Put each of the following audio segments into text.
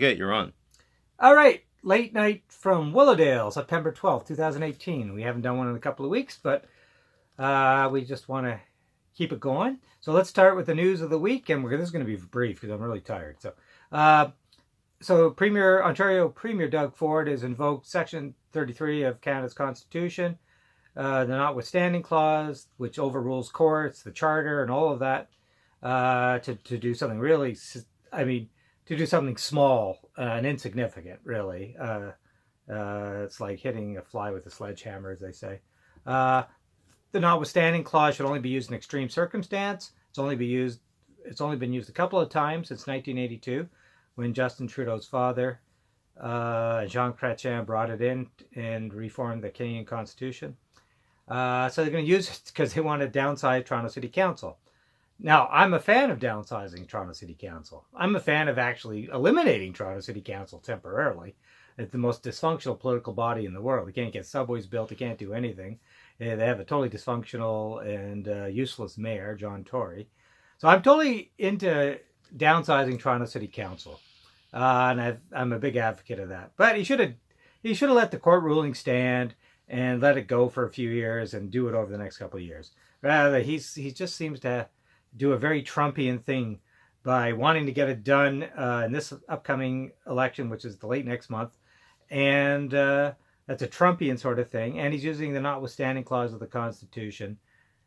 Good, you're on. All right, late night from Willowdale, September 12th, 2018. We haven't done one in a couple of weeks, but we just want to keep it going. So let's start with the news of the week, and this is going to be brief because I'm really tired. Uh, Ontario Premier Doug Ford has invoked Section 33 of Canada's Constitution, the notwithstanding clause, which overrules courts, the charter, and all of that, to do something really, I mean, to do something small and insignificant, really. It's like hitting a fly with a sledgehammer, as they say. Uh, the notwithstanding clause should only be used in extreme circumstance. It's only been used a couple of times since 1982, when Justin Trudeau's father, Jean Chrétien, brought it in and reformed the Canadian Constitution. So they're going to use it because they want to downsize Toronto City Council. Now, I'm a fan of downsizing Toronto City Council. I'm a fan of actually eliminating Toronto City Council temporarily. It's the most dysfunctional political body in the world. They can't get subways built. They can't do anything. They have a totally dysfunctional and useless mayor, John Tory. So I'm totally into downsizing Toronto City Council, and I'm a big advocate of that. But he should have let the court ruling stand and let it go for a few years and do it over the next couple of years. Rather, he just seems to do a very Trumpian thing by wanting to get it done in this upcoming election, which is the late next month. And that's a Trumpian sort of thing. And he's using the notwithstanding clause of the Constitution,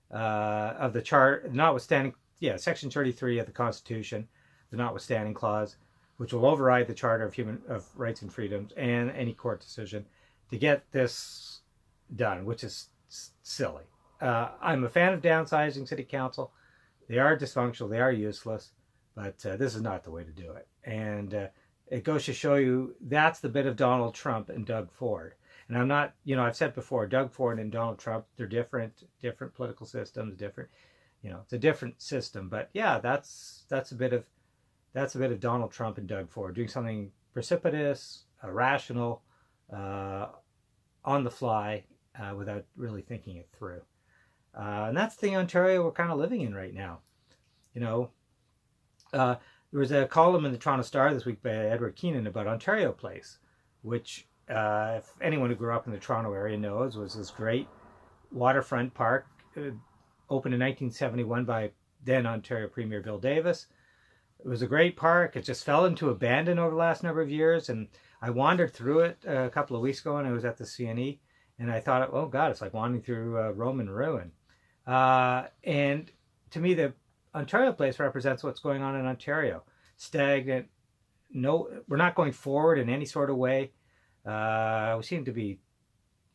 of the chart, notwithstanding, Section 33 of the Constitution, the notwithstanding clause, which will override the Charter of Rights and Freedoms and any court decision to get this done, which is silly. I'm a fan of downsizing City Council. They are dysfunctional. They are useless. But this is not the way to do it. And it goes to show you that's the bit of Donald Trump and Doug Ford. And I'm not, I've said before, Doug Ford and Donald Trump, they're different political systems, different, it's a different system. But yeah, that's a bit of Donald Trump and Doug Ford doing something precipitous, irrational, on the fly, without really thinking it through. And that's the Ontario we're kind of living in right now. There was a column in the Toronto Star this week by Edward Keenan about Ontario Place, which, if anyone who grew up in the Toronto area knows, was this great waterfront park, opened in 1971 by then Ontario Premier Bill Davis. It was a great park. It just fell into abandon over the last number of years, and I wandered through it a couple of weeks ago, and I was at the CNE, and I thought, oh God, it's like wandering through Roman ruin. And to me, the Ontario Place represents what's going on in Ontario. Stagnant. No, we're not going forward in any sort of way. We seem to be,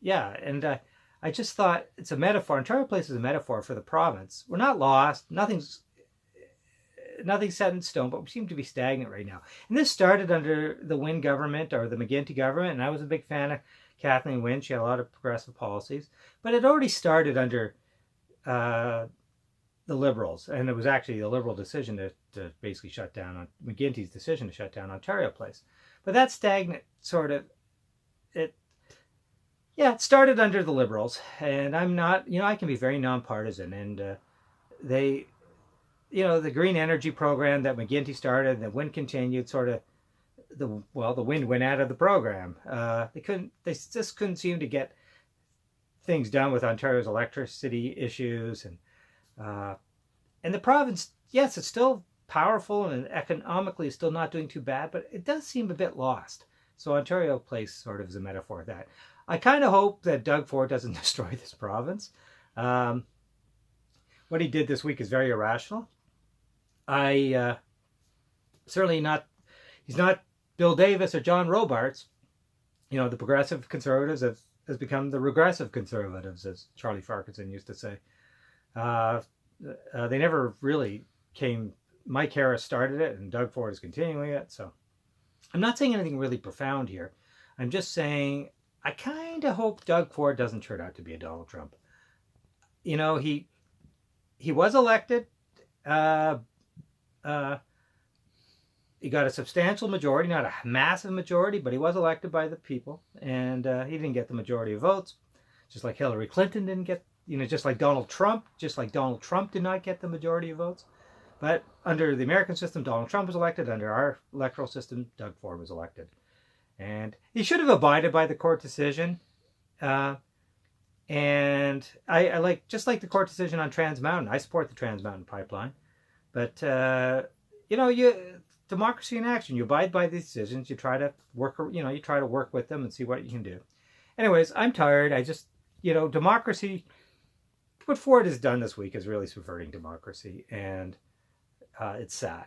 and I just thought it's a metaphor. Ontario Place is a metaphor for the province. We're not lost. Nothing's set in stone, but we seem to be stagnant right now. And this started under the Wynne government, or the McGuinty government, and I was a big fan of Kathleen Wynne. She had a lot of progressive policies, but it already started under the Liberals, and it was actually a Liberal decision to basically shut down on McGuinty's decision to shut down Ontario Place. But that stagnant sort of it started under the Liberals, and I'm not, I can be very nonpartisan, and they, the green energy program that McGuinty started, and the Wynne continued, sort of the wind went out of the program. They just couldn't seem to get things done with Ontario's electricity issues, and the province, yes, it's still powerful and economically still not doing too bad, but it does seem a bit lost. So Ontario Place sort of is a metaphor of that. I kind of hope that Doug Ford doesn't destroy this province. What he did this week is very irrational. Certainly not, he's not Bill Davis or John Robarts. The progressive conservatives has become the regressive conservatives, as Charlie Farquharson used to say. They never really came. Mike Harris started it, and Doug Ford is continuing it. So I'm not saying anything really profound here. I'm just saying I kind of hope Doug Ford doesn't turn out to be a Donald Trump. He was elected. He got a substantial majority, not a massive majority, but he was elected by the people, and he didn't get the majority of votes, just like Hillary Clinton didn't get, just like Donald Trump did not get the majority of votes. But under the American system, Donald Trump was elected. Under our electoral system, Doug Ford was elected. And he should have abided by the court decision. And I like, just like the court decision on Trans Mountain, I support the Trans Mountain pipeline. But, democracy in action. You abide by these decisions. You try to work, you try to work with them and see what you can do. Anyways, I'm tired. I just, democracy, what Ford has done this week is really subverting democracy. And it's sad.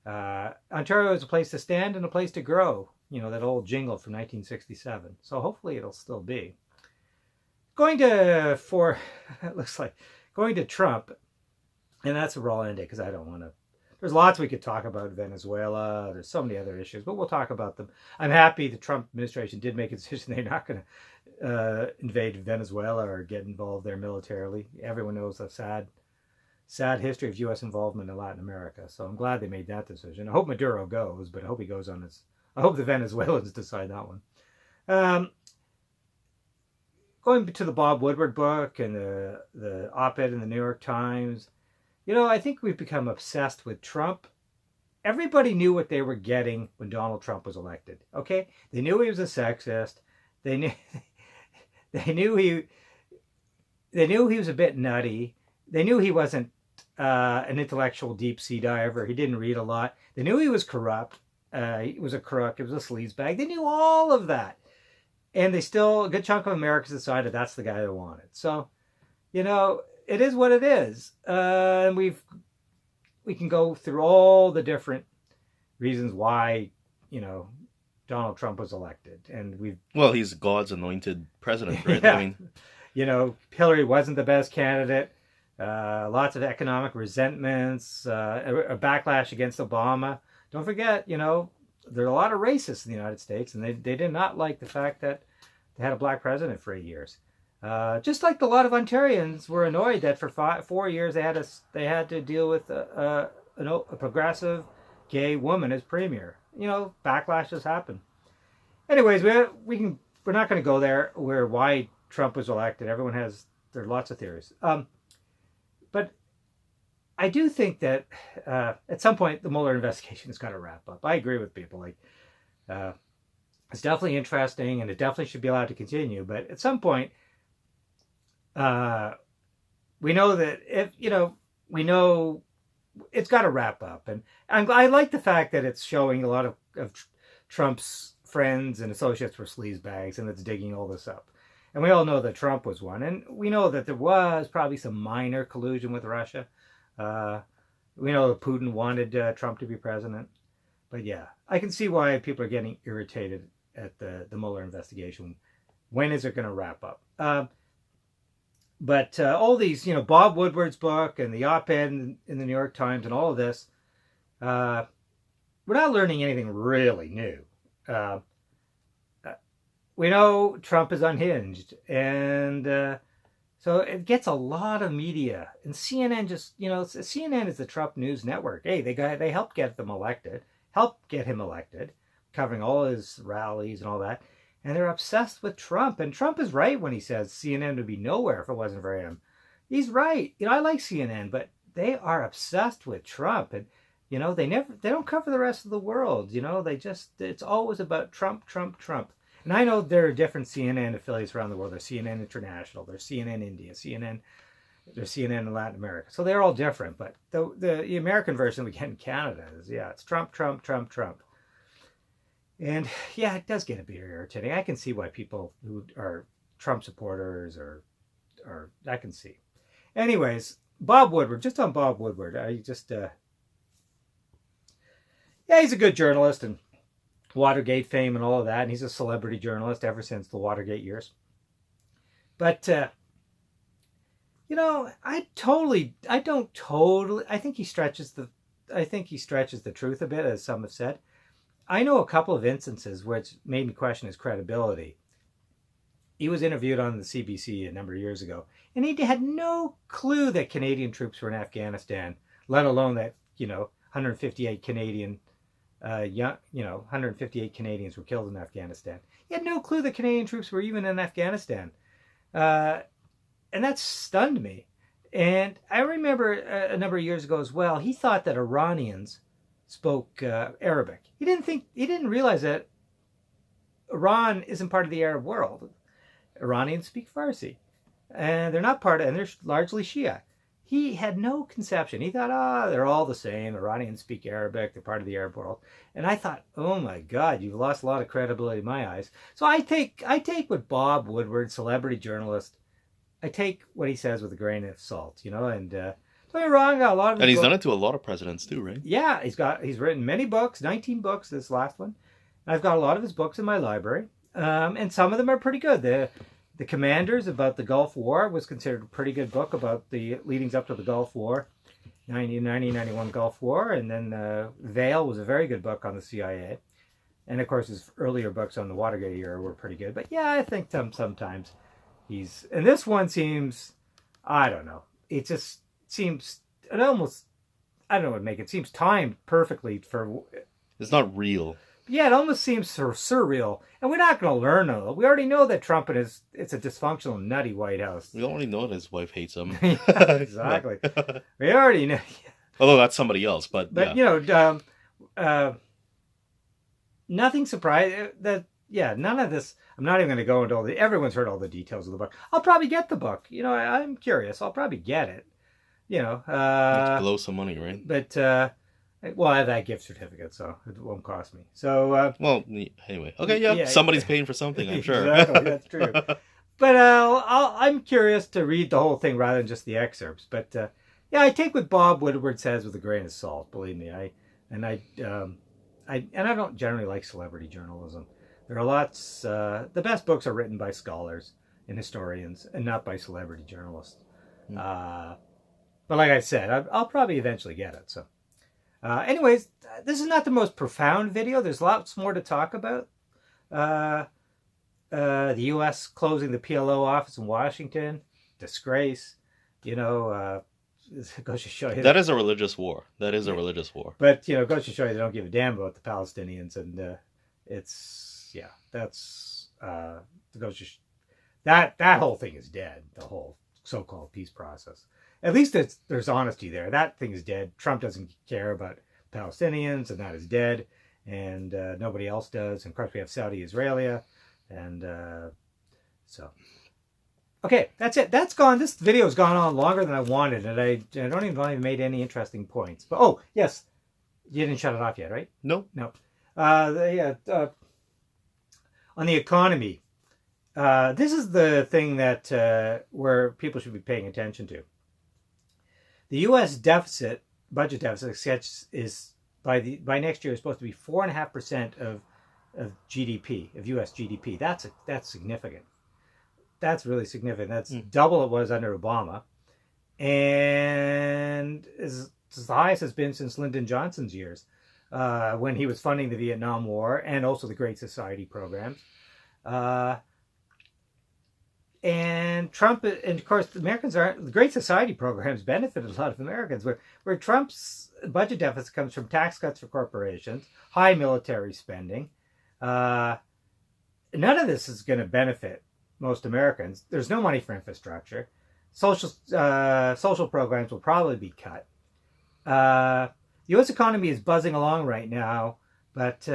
Ontario is a place to stand and a place to grow. That old jingle from 1967. So hopefully it'll still be. It looks like going to Trump, and that's where I'll end it because I don't want to. There's lots we could talk about Venezuela. There's so many other issues, but we'll talk about them. I'm happy the Trump administration did make a decision they're not going to invade Venezuela or get involved there militarily. Everyone knows the sad history of U.S. involvement in Latin America. So I'm glad they made that decision. I hope Maduro goes, but I hope he goes on his. I hope the Venezuelans decide that one. Going to the Bob Woodward book and the op-ed in the New York Times, I think we've become obsessed with Trump. Everybody knew what they were getting when Donald Trump was elected. Okay, they knew he was a sexist. They knew he was a bit nutty. They knew he wasn't an intellectual deep sea diver. He didn't read a lot. They knew he was corrupt. He was a crook. He was a sleazebag. They knew all of that. And a good chunk of Americans decided that's the guy they wanted. So, it is what it is. And we can go through all the different reasons why, Donald Trump was elected. And he's God's anointed president, right? Yeah. Hillary wasn't the best candidate. Lots of economic resentments, a backlash against Obama. Don't forget, there are a lot of racists in the United States, and they did not like the fact that they had a black president for 8 years. Just like a lot of Ontarians were annoyed that for 4 years they had to deal with a progressive gay woman as premier. Backlashes happen. Anyways, we're not going to go there why Trump was elected. There are lots of theories. But I do think that at some point the Mueller investigation has got to wrap up. I agree with people. It's definitely interesting, and it definitely should be allowed to continue. But at some point, we know that we know it's got to wrap up. And I like the fact that it's showing a lot of Trump's friends and associates were sleazebags, and it's digging all this up. And we all know that Trump was one, and we know that there was probably some minor collusion with Russia. We know that Putin wanted Trump to be president. But yeah, I can see why people are getting irritated at the Mueller investigation. When is it going to wrap up? But all these, Bob Woodward's book and the op-ed in the New York Times and all of this, we're not learning anything really new. We know Trump is unhinged, and so it gets a lot of media. And CNN CNN is the Trump News Network. Hey, they helped get him elected, covering all his rallies and all that. And they're obsessed with Trump. And Trump is right when he says CNN would be nowhere if it wasn't for him. He's right. I like CNN, but they are obsessed with Trump. And, they don't cover the rest of the world. It's always about Trump, Trump, Trump. And I know there are different CNN affiliates around the world. There's CNN International, there's CNN India, there's CNN in Latin America. So they're all different. But the American version we get in Canada is, it's Trump, Trump, Trump, Trump. And yeah, it does get a bit irritating. I can see why people who are Trump supporters or I can see. Anyways, Bob Woodward, just on Bob Woodward, he's a good journalist and Watergate fame and all of that, and he's a celebrity journalist ever since the Watergate years. But I think he stretches the truth a bit, as some have said. I know a couple of instances where it's made me question his credibility. He was interviewed on the CBC a number of years ago, and he had no clue that Canadian troops were in Afghanistan, let alone that 158 Canadians were killed in Afghanistan. He had no clue that Canadian troops were even in Afghanistan. And that stunned me. And I remember a number of years ago as well, he thought that Iranians spoke Arabic. He didn't realize that Iran isn't part of the Arab world. Iranians speak Farsi, and they're not part of, and they're largely Shia. He had no conception. He thought, they're all the same. Iranians speak Arabic. They're part of the Arab world. And I thought, oh my God, you've lost a lot of credibility in my eyes. So I take what Bob Woodward, celebrity journalist, I take what he says with a grain of salt, you know. And don't get me wrong, a lot of and he's done it to a lot of presidents too, right? Yeah, he's written many books, 19 books. This last one, I've got a lot of his books in my library, and some of them are pretty good. The Commanders about the Gulf War was considered a pretty good book about the leadings up to the Gulf War, 1990-91 Gulf War, and then Veil was a very good book on the CIA, and of course his earlier books on the Watergate era were pretty good. But yeah, I think sometimes and this one seems, I don't know, it just seems, I don't know what would make it, seems timed perfectly for. It's not real. Yeah, it almost seems sort of surreal. And we're not going to learn though. We already know that Trump and it's a dysfunctional, nutty White House. We already know that his wife hates him. Yeah, exactly. We already know. Although that's somebody else, but yeah. You know, nothing surprising. None of this. I'm not even going to go into everyone's heard all the details of the book. I'll probably get the book. You know, I'm curious. I'll probably get it. You know. Let's blow some money, right? But. Well, I have that gift certificate, so it won't cost me. So, well, anyway, okay, yeah, somebody's paying for something, I'm sure. Exactly, that's true. But I'm curious to read the whole thing rather than just the excerpts. But yeah, I take what Bob Woodward says with a grain of salt. Believe me, I don't generally like celebrity journalism. There are lots. The best books are written by scholars and historians, and not by celebrity journalists. But like I said, I'll probably eventually get it. So. Anyways, this is not the most profound video. There's lots more to talk about. The U.S. closing the PLO office in Washington, disgrace. You know, it goes to show you that is a religious war. That is a religious war. But you know, it goes to show you they don't give a damn about the Palestinians, and that whole thing is dead. The whole so-called peace process. At least there's honesty there. That thing is dead. Trump doesn't care about Palestinians, and that is dead. And nobody else does. And of course, we have Saudi Israelia. And so, okay, that's it. That's gone. This video has gone on longer than I wanted. And I don't even made any interesting points. But, oh, yes. You didn't shut it off yet, right? No. On the economy, this is the thing that where people should be paying attention to. The U.S. budget deficit is by next year is supposed to be 4.5% of GDP, of U.S. GDP. That's significant. That's really significant. That's double what it was under Obama, and is the highest it's been since Lyndon Johnson's years, when he was funding the Vietnam War and also the Great Society programs. And Trump, and of course, the Great Society programs benefited a lot of Americans, where Trump's budget deficit comes from tax cuts for corporations, high military spending. None of this is going to benefit most Americans. There's no money for infrastructure. Social programs will probably be cut. The U.S. economy is buzzing along right now, but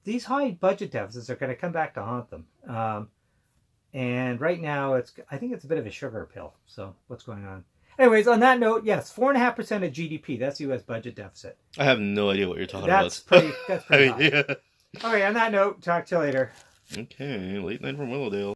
these high budget deficits are going to come back to haunt them. And right now, I think it's a bit of a sugar pill. So what's going on? Anyways, on that note, yes, 4.5% of GDP. That's the U.S. budget deficit. I have no idea what you're talking about. That's pretty high. Yeah. Okay, on that note, talk to you later. Okay, late night from Willowdale.